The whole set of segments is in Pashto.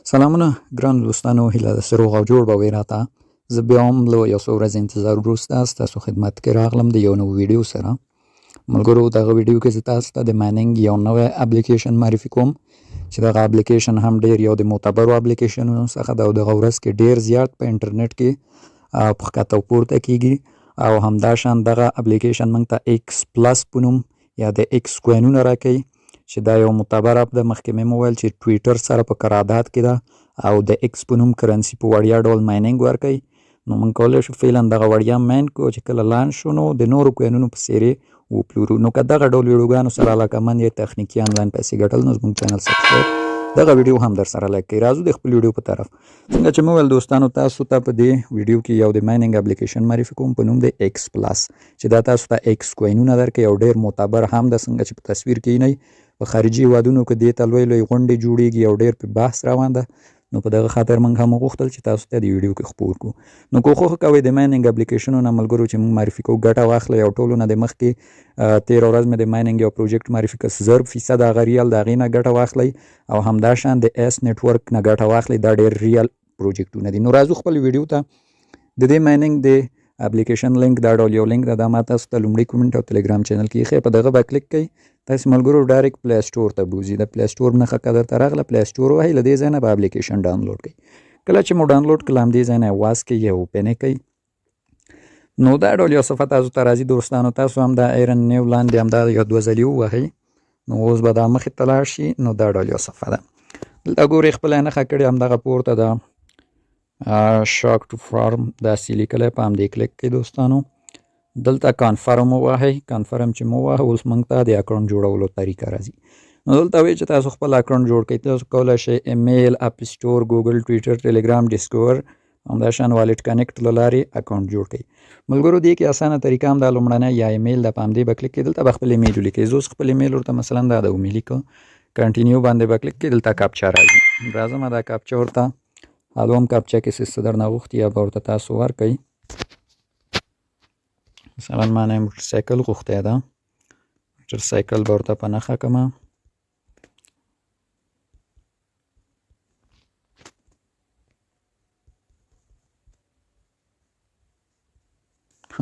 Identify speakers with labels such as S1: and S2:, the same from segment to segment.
S1: سلامونه ګران دوستانو، هیله ده چې روغ او جوړ به وئ راته. زه بیا هم له یو څو ورځې انتظار وروسته ستاسو خدمت کې راغلم د یو نوي ویډیو سره. ملګرو، دغه ویډیو کې زه تاسو ته د مایننګ یو نوی اپلیکیشن معرفي کوم چې دغه اپلیکیشن هم ډیر یو د معتبرو اپلیکیشنونو څخه ده او دغه ورځ کې ډیر زیات په انټرنیټ کې ښکته او پورته کیږي او همداشان دغه اپلیکیشن موږ ته ایکس پلس په نوم یا د ایکس کوینونه راکوي چې دا یو معتبر اپ ده. مخکې مې وویل چې ټویټر سره په قرارداد کې ده او د ایکس په نوم کرنسي په وړیا ډول مایننګ ورکوي. نو موږ کولی شو فعلا دغه وړیا ماین کړو چې کله لانچ شو نو د نورو کوینونو په څیر یې وپلورو. نو که دغه ډول ویډیوګانو سره علاقهمند یې تخنیکي آنلاین پیسې ګټل نو زموږ چینل سبسکرایب، دغه ویډیو هم در سره لایک کړئ. راځو د خپل ویډیو په طرف. څنګه چې مې وویل دوستانو، تاسو ته په دې ویډیو کې یو د مایننګ اپلیکیشن معرفي کوم په نوم د ایکس پلس چې دا تاسو ته ایکس کوینونه درکوي او ډیر معتبر هم ده. څنګه چې په تصویر کې وینئ په خارجي هیوادونو کې دې ته لوی لوی غونډې جوړیږي او ډیر په بحث روان ده. نو په دغه خاطر موږ هم وغوښتل چې تاسو ته د ویډیو کې خپور کړو. نو که خوښه کوئ د مایننګ اپلیکیشنونو نه ملګرو چې موږ معرفي کوو ګټه واخلئ او ټولو نه د مخکې 13 ورځ مې د مایننګ یو پروجیکټ معرفي کړ 0% هغه ریال د هغې نه ګټه واخلئ او همداشان د ایس نیټورک نه ګټه واخلئ. دا ډیر ریال پروجیکټونه دي. نو راځو خپل ویډیو ته. د دې مایننګ د اپلیکیشن لینک دا ډول یو لینک ده، دا ما تاسو ته لومړی کومنټ او تلګرام چینل کې ایښی. په دغه به کلیک کوئ، تاسو ملګرو ډایرکټ پلی سټور ته بوځي. د پلی سټور نښه که درته راغله پلی سټور وهئ، له دې ځای نه به اپلیکیشن ډاونلوډ کړئ. کله چې مو ډاونلوډ کړل همدې ځای نه یې واز کړئ یا اوپن یې کړئ. نو دا ډول یو صفحه تاسو ته راځي دوستانو. تاسو هم دا ایرن نیو لاندې همدا یو دوه ځلې ووهئ، نو اوس به دا مخې ته لاړ شي. نو دا ډول یو صفحه ده. دلته ګورئ خپله یې نښه کړې همدغه پورته ده شاک ټو فارم داسې لیکلی، په همدې کلیک کړئ دوستانو. دلته کانفرم ووهئ. کانفرم چې مو ووهه اوس موږ ته د اکاونټ جوړولو طریقه راځي. نو دلته وایي چې تاسو خپل اکاونټ جوړ کړئ. تاسو کولی شئ ایمیل، اپ سټور، ګوګل، ټویټر، ټلګرام، ډسکور همداشان والټ کنیکټ له لارې اکاونټ جوړ کړئ. ملګرو دې کې اسانه طریقه هم دا لومړنی یا ایمیل ده، په همدې به کلیک کړئ. دلته به خپل ایمیل ولیکئ. زه اوس خپل ایمیل ورته مثلا دا د اومي لیکه کنټینیو باندې به کلیک کړئ. دلته کاپچا راځي. راځم دا کاپچا ورته الوم کاپچا کې څه درنه غوښتي یا به ورته تاسو ورکئ. مثلا ما نه موټرسایکل غوښتی ده، موټرسایکل به ورته په نښه کړمه.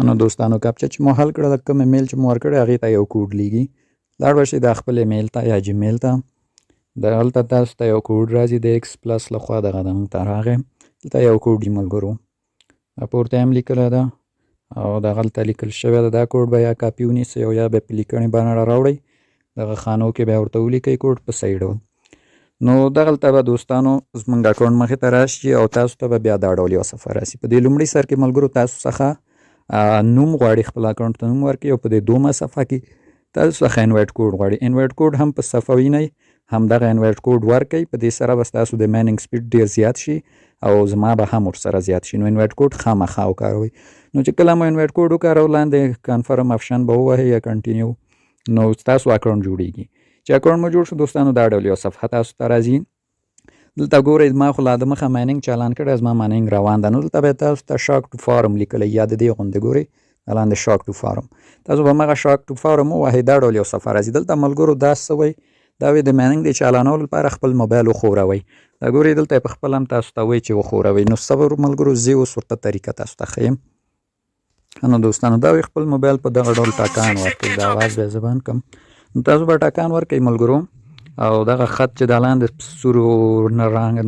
S1: نو دوستانو کاپچا چې مو حل کړه، د کوم ایمیل چې مو ورکړی هغې ته یو کوډ لیږي. لاړ به شئ دا خپل ایمیل ته یا جیمیل ته. دلته تاسو ته یو کوډ راځي د ایکس پلس لخوا، دغه د موږ ته راغی. دلته یو کوډ دي ملګرو، پورته هم لیکلی ده او دغلته لیکل شوی ده. دا کوډ به یا کاپي ونیسئ او یا به په لیکنې بڼه راوړئ. دغه خانو کې به ورته ولیکئ کوډ په صحیح ډول. نو دغلته به دوستانو زموږ اکاونټ مخې ته راشي او تاسو ته به بیا دا ډول یو صفحه راسي. په دې لومړي سر کې ملګرو تاسو څخه نوم غواړي، خپل اکاونټ ته نوم ورکړي، او په دې دومه صفحه کې تاسو څخه انوایټ کوډ غواړي. انوایټ کوډ هم په صفحه وینئ، همدغه انوایټ کوډ ورکړئ. په دې سره به ستاسو د مایننګ سپیډ ډیر زیات شي او زما به هم ورسره زیات شي. نو انوایټ کوډ خامخا وکاروئ. نو چې کله مو انوایټ کوډ وکارول لاندې کنفرم آپشن به ووهئ یا کنټینیو، نو ستاسو اکاونټ جوړیږي. چې اکاونټ مو جوړ شو دوستانو دا ډول یو صفحه تاسو ته راځي. دلته ګورئ ما خو لا د مخه مایننګ چالان کړی، زما مایننګ روان ده. نو دلته به تاسو ته شاک ټو فارم لیکلی یا د دې غوندې ګورئ لاندې شاک ټو فارم. تاسو به همغه شاک ټو فارم ووهئ. دا ډول یو صفحه راځي. دلته ملګرو دا څه وایي، دا وایي د مایننګ د چالانولو لپاره خپل موبایل وښوروئ. دا ګورئ دلته په خپل هم تاسو ته وایي چې وښوروئ. نو صبر ملګرو، زه اوس ورته طریقه تاسو ته ښیم. نو دوستانو دا وایي خپل موبایل په دغه ډول ټاکان ورکړئ. دا اواز به یې زه بند کړم. نو تاسو به ټاکان ورکړئ ملګرو او دغه خط چې دا لاندې سور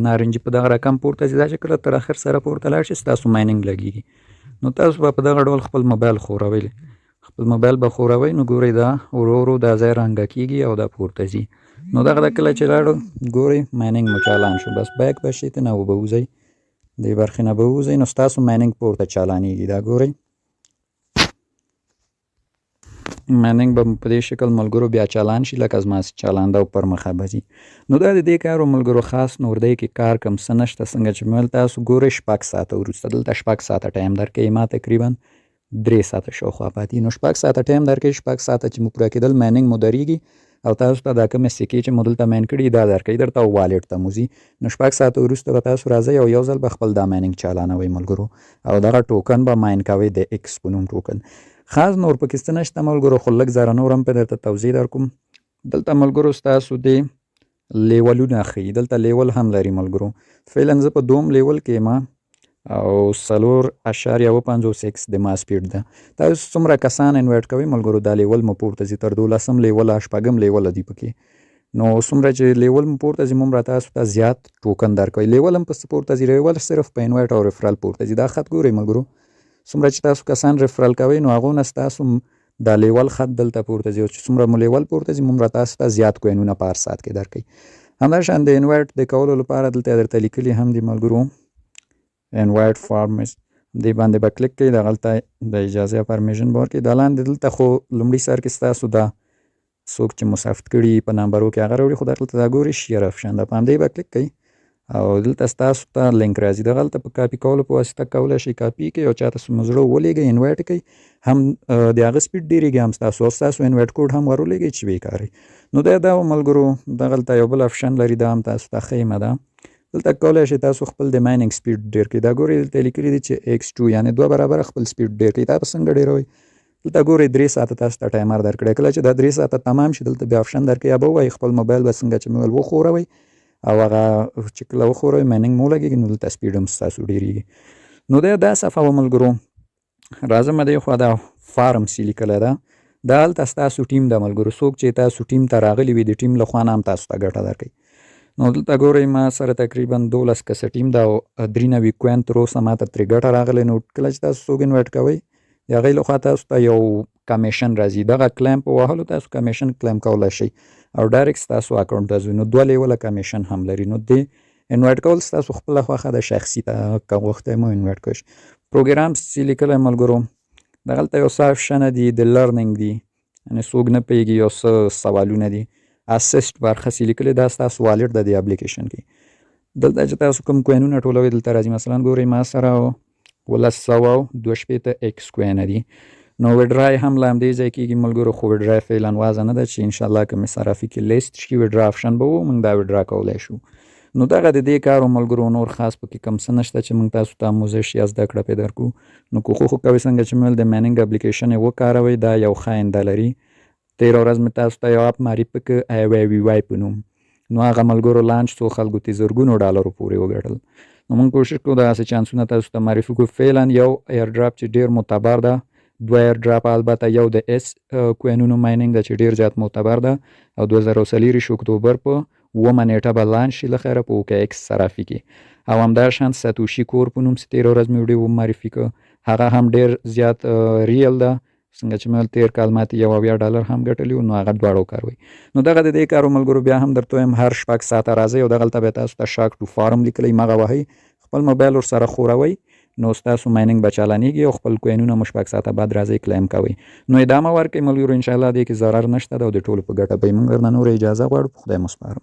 S1: نارنجي په دغه رقم پورته ځي، دا چې کله تر اخر سره پورته لاړ شي ستاسو مایننګ لګېږي. نو تاسو به په دغه ډول خپل موبایل خوروئ. خپل موبایل به خوروئ. نو ګورئ دا ورو ورو دا ځای رنګه کېږي او دا پورته ځي. نو دغه د کله چې لاړو ګورئ مایننګ مو چالان شو. بس بیک به شئ ته نه به ووځئ، دې برخې نه به ووځئ. نو ستاسو مایننګ پورته چالانېږي. دا ګورئ مایننګ به په دې شکل ملګرو بیا چالان شي لکه زما چې چالانده او پر مخه به ځي. نو دا د دې کارو ملګرو خاص نور دی کې کار کم څه نشته. څنګه چې مې ویل تاسو ګورئ 6 ساعته وروسته دلته 6 ساعته ټایم درکوي. ما تقریبا 3 ساعته شاوخوا پاتې. نو 6 ساعته ټایم درکوي. 6 ساعته چې مو پوره کېدل مایننګ مو درېږي او تاسو ته دا کومې سکې چې مو دلته ماین کړي دا درکوي درته او والټ ته مو ځي. نو 6 ساعته وروسته به تاسو راځئ او یو ځل به خپل دا مایننګ چالانوئ ملګرو او دغه ټوکن به ماین کوئ د ایکس په نوم ټوکن. خاص نور پکې څه نشته ملګرو، خو لږ زره نور هم په درته توضیح درکوم. دلته ملګرو ستاسو د لیولونه ښیي. دلته لیول هم لري ملګرو. فعلا زه په دوم لیول کې ما او 4.56 د ما سپیډ ده. تاسو څومره کسان انوایټ کوئ ملګرو دا لیول مو پورته ځي تر 12 لیول 8 لیول دی پکې. نو څومره چې لیول مو پورته ځي مومره تاسو ته زیات ټوکن درکوي. لیول هم پس پورته ځي، لیول صرف په انوایټ او ریفرال پورته ځي. دا خط ګورئ ملګرو، څومره چې تاسو کسان ریفرال کوئ نو هغو نه ستاسو دا لیول خط دلته پورته ځي، او چې څومره مو لیول پورته ځي مومره تاسو ته زیات کوینونه په هر ساعت کې درکوي. همداشان د انوایټ د کولو لپاره دلته درته لیکلي هم دي ملګرو، انوایټ فارمز دې باندې به کلیک کوئ، دغلته د اجازه پرمیشن به ورکړئ. دا لاندې دلته خو لومړي سر کې ستاسو دا څوک چې مو ثبت کړي په نمبرو کې هغه راوړي، خو دلته دا ګورئ شیر آپشن ده، په همدې به کلیک کوئ او دلته ستاسو ته لینک راځي. دغلته په کاپي کولو په واسطه کولی شئ کاپي کړئ او چاته مو زړه ولېږئ انوایټ کوئ، هم د هغه سپیډ ډېرېږي هم ستاسو، او ستاسو انوایټ کوډ هم ور ولېږئ چې ویې کاروئ. نو دا ملګرو دغلته یو بل آپشن لري، دا هم تاسو ته ښیمه ده. دلته کولی شئ تاسو خپل د مایننګ سپیډ ډېر کړئ. دا ګورئ دلته لیکلي دي چې X2 یعنې 2 برابره خپل سپیډ ډېر کړئ. تاسو څنګه ډېروئ؟ دلته ګورئ 3 ساعته تاسو ته ټایمر درکړی. کله چې دا 3 ساعته تمام شي دلته بیا آپشن درکوي، یا به ووایي خپل موبایل به څنګه چې موبایل وښوروئ او هغه چې کله وښوروئ مایننګ مو ولګېږي نو دلته سپیډ هم ستاسو ډېرېږي. نو دا صفحه وه ملګرو. راځم دې خوا دا فارم سی لیکلی ده، دا هلته ستاسو ټیم ده ملګرو. څوک چې تاسو ټیم ته راغلي وي د ټیم له خوا نه هم تاسو ته ګټه درکوي. نو دلته ګورئ ما سره تقریبا 12 کسه ټیم ده او 93 کوین تر اوسه ما ته ترې ګټه راغلی. نو کله چې تاسو څوک انوایټ کوئ د هغې لخوا تاسو ته یو کمیشن راځي، دغه کلیم په وهلو تاسو کمیشن کلیم کولی شئ او ډایرکټ ستاسو اکاونټ ته ځي. نو 2 لیوله کمیشن هم لري. نو دې انوایټ کول ستاسو خپله خوښه ده، شخصي ته که غوښتی مو انوایټ کوئ. پروګرام چې لیکلی ملګرو دغلته یو څه آپشنه دي د لرنینګ دي، یعنې څوک نه پوهېږي یو څه سوالونه دي. اسسټ برخه چې لیکلې دا ستاسو والټ ده د اپلیکیشن کې. دلته چې تاسو کوم کوینونه ټولوئ دلته راځي. مثلا ګورئ ما سره 1262 ایکس کوینه دي. نو وډرای هم له همدې ځای کېږي ملګرو، خو وډرای فعلا وضع نه ده چې انشاءالله که مې صرافي کې لیست شي وډرا آپشن به و موږ دا وډرا کولی شو. نو دغه د دې کار ملګرو، نور خاص پکې کم څه نشته چې موږ تاسو ته آموزش یا زده کړه پې درکړو. نو کوښښ وکوئ څنګه چې مې د مایننګ اپلیکیشن یې وکاروئ، دا یو ښه آینده لري. 13 ورځ مې تاسو ته یو اپ معرفي کړ IYVY په نوم. نو هغه ملګرو لانچ څو خلکو ته زرګونو ډالرو پورې وګټل. نو موږ کوشش کوو دغسې چانسونه تاسو ته معرفي کړو. فعلا یو ایرډراپ چې ډېر معتبر ده، 2 ایرډراپ البته یو د S کوینونو مایننګ ده چې ډېر زیات معتبر ده او 2023 اکتوبر په 9 نیټه به لانچ شي له خیره په OKX صرافي کې. او همداشان ساتوشي کور په نوم چې 13 ورځ مې ویډیو معرفي کړ، هغه هم ډېر زیات ریل ده. څنګه چې مې 13 کال ماته $1 هم ګټلي وو، نو هغه دواړه وکاروئ. نو دغه د دې کارو ملګرو بیا هم درته وایم هر 6 ساعته راځئ او دغلته بیا تاسو ته شاک ټو فارم لیکلی مغه وهئ، خپل موبایل ورسره خوروئ، نو ستاسو مایننګ به چالانېږي او خپل کوینونه مو 6 ساعته بعد راځئ کلیم کوئ. نو ادامه ورکړئ ملګرو، انشاءالله دې کې ضرر نشته ده او د ټولو په ګټه به وي. موږ درنه نوره اجازه غواړو. په خدای مو سپارم.